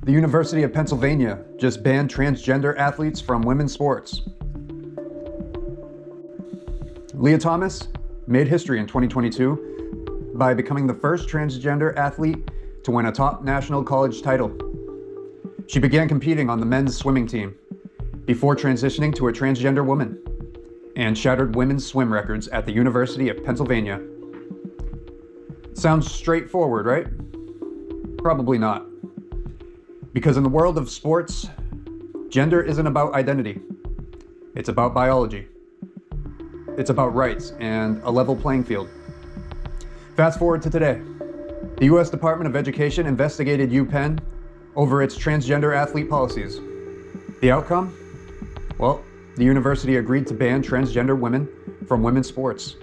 The University of Pennsylvania just banned transgender athletes from women's sports. Lia Thomas made history in 2022 by becoming the first transgender athlete to win a top national college title. She began competing on the men's swimming team before transitioning to a transgender woman and shattered women's swim records at the University of Pennsylvania. Sounds straightforward, right? Probably not. Because in the world of sports, gender isn't about identity. It's about biology. It's about rights and a level playing field. Fast forward to today. The U.S. Department of Education investigated UPenn over its transgender athlete policies. The outcome? Well, the university agreed to ban transgender women from women's sports.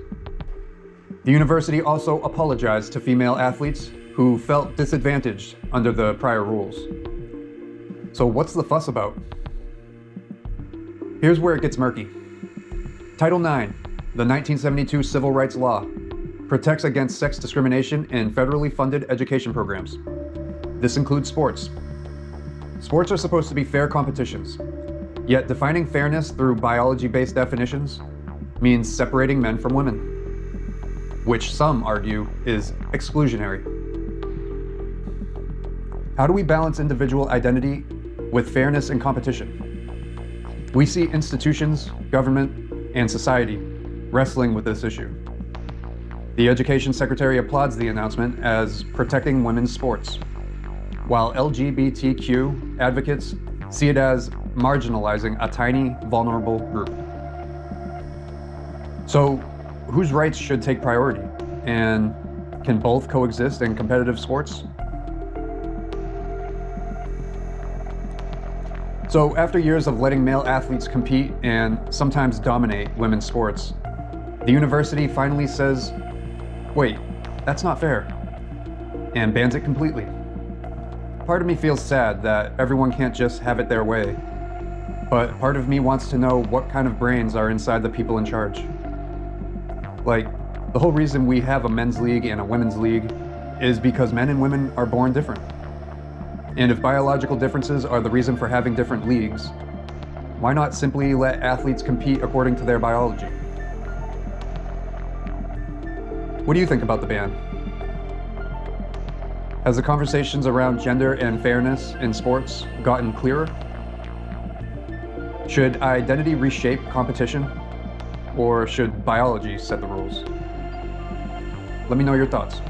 The university also apologized to female athletes who felt disadvantaged under the prior rules. So what's the fuss about? Here's where it gets murky. Title IX, the 1972 Civil Rights Law, protects against sex discrimination in federally funded education programs. This includes sports. Sports are supposed to be fair competitions, yet defining fairness through biology-based definitions means separating men from women, which some argue is exclusionary. How do we balance individual identity with fairness in competition? We see institutions, government, and society wrestling with this issue. The Education Secretary applauds the announcement as protecting women's sports, while LGBTQ advocates see it as marginalizing a tiny, vulnerable group. So, whose rights should take priority? And can both coexist in competitive sports? So after years of letting male athletes compete and sometimes dominate women's sports, the university finally says, wait, that's not fair, and bans it completely. Part of me feels sad that everyone can't just have it their way, but part of me wants to know what kind of brains are inside the people in charge. Like, the whole reason we have a men's league and a women's league is because men and women are born different. And if biological differences are the reason for having different leagues, why not simply let athletes compete according to their biology? What do you think about the ban? Has the conversations around gender and fairness in sports gotten clearer? Should identity reshape competition, or should biology set the rules? Let me know your thoughts.